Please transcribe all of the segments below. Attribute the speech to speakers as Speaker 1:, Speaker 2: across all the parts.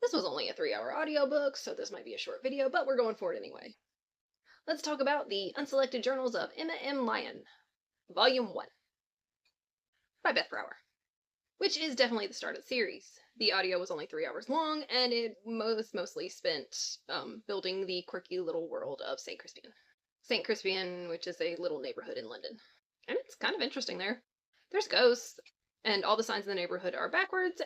Speaker 1: This was only a 3-hour audiobook, so this might be a short video, but we're going for it anyway. Let's talk about the Unselected Journals of Emma M. Lyon, Volume 1, by Beth Brower, which is definitely the start of the series. The audio was only 3 hours long, and it mostly spent building the quirky little world of St. Crispian. St. Crispian, which is a little neighborhood in London. And it's kind of interesting there. There's ghosts, and all the signs in the neighborhood are backwards,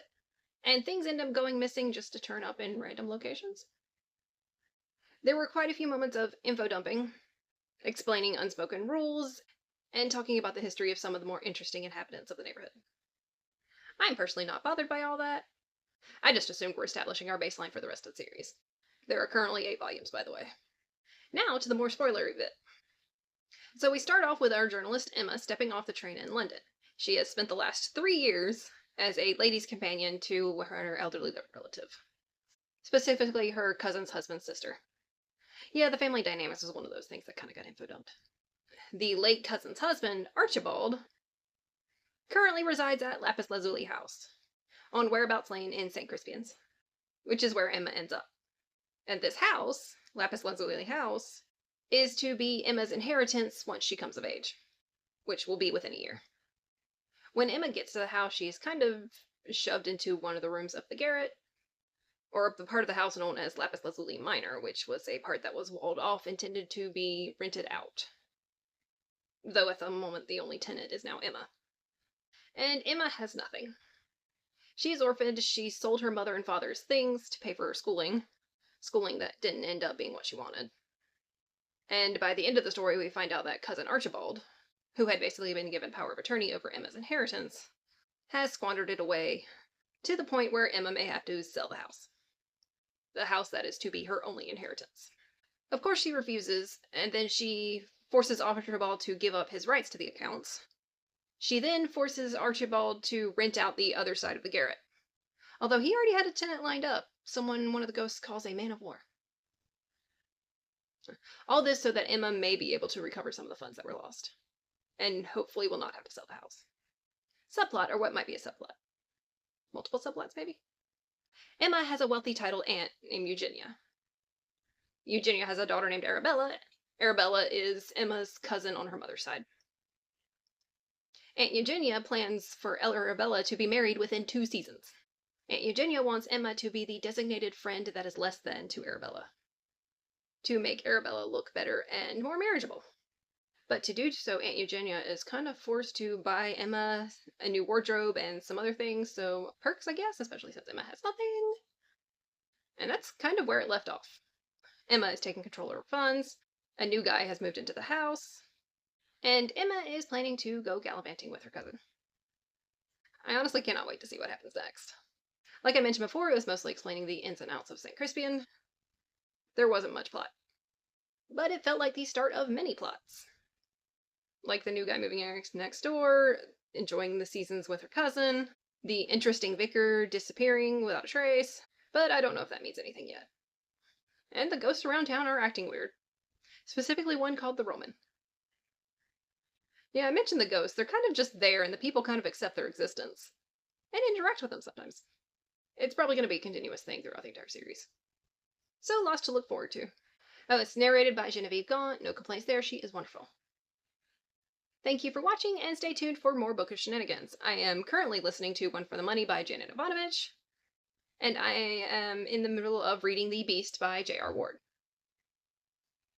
Speaker 1: and things end up going missing just to turn up in random locations. There were quite a few moments of info dumping, explaining unspoken rules, and talking about the history of some of the more interesting inhabitants of the neighborhood. I'm personally not bothered by all that. I just assumed we're establishing our baseline for the rest of the series. There are currently 8 volumes, by the way. Now to the more spoilery bit. So we start off with our journalist Emma stepping off the train in London. She has spent the last 3 years as a lady's companion to her elderly relative, specifically her cousin's husband's sister. Yeah, the family dynamics was one of those things that kind of got info dumped. The late cousin's husband, Archibald, currently resides at Lapis Lazuli House, on Whereabouts Lane in St. Crispian's, which is where Emma ends up. And this house, Lapis Lazuli House, is to be Emma's inheritance once she comes of age, which will be within a year. When Emma gets to the house, she's kind of shoved into one of the rooms of the garret, or the part of the house known as Lapis Lazuli Minor, which was a part that was walled off, intended to be rented out. Though at the moment the only tenant is now Emma. And Emma has nothing. She's orphaned, she sold her mother and father's things to pay for her schooling that didn't end up being what she wanted. And by the end of the story, we find out that cousin Archibald, who had basically been given power of attorney over Emma's inheritance, has squandered it away to the point where Emma may have to sell the house. The house that is to be her only inheritance. Of course she refuses, and then she forces Archibald to give up his rights to the accounts. She then forces Archibald to rent out the other side of the garret. Although he already had a tenant lined up, someone one of the ghosts calls a man of war. All this so that Emma may be able to recover some of the funds that were lost, and hopefully will not have to sell the house. Subplot, or what might be a subplot. Multiple subplots, maybe? Emma has a wealthy titled aunt named Eugenia. Eugenia has a daughter named Arabella. Arabella is Emma's cousin on her mother's side. Aunt Eugenia plans for Arabella to be married within 2 seasons. Aunt Eugenia wants Emma to be the designated friend that is less than to Arabella, to make Arabella look better and more marriageable. But to do so, Aunt Eugenia is kind of forced to buy Emma a new wardrobe and some other things, so perks, I guess, especially since Emma has nothing. And that's kind of where it left off. Emma is taking control of her funds, a new guy has moved into the house, and Emma is planning to go gallivanting with her cousin. I honestly cannot wait to see what happens next. Like I mentioned before, it was mostly explaining the ins and outs of St. Crispian. There wasn't much plot. But it felt like the start of many plots. Like the new guy moving next door, enjoying the seasons with her cousin, the interesting vicar disappearing without a trace, but I don't know if that means anything yet. And the ghosts around town are acting weird. Specifically one called the Roman. Yeah, I mentioned the ghosts. They're kind of just there, and the people kind of accept their existence. And interact with them sometimes. It's probably going to be a continuous thing throughout the entire series. So lots to look forward to. Oh, it's narrated by Genevieve Gaunt. No complaints there, she is wonderful. Thank you for watching, and stay tuned for more bookish shenanigans. I am currently listening to One for the Money by Janet Ivanovich, and I am in the middle of reading The Beast by J.R. Ward.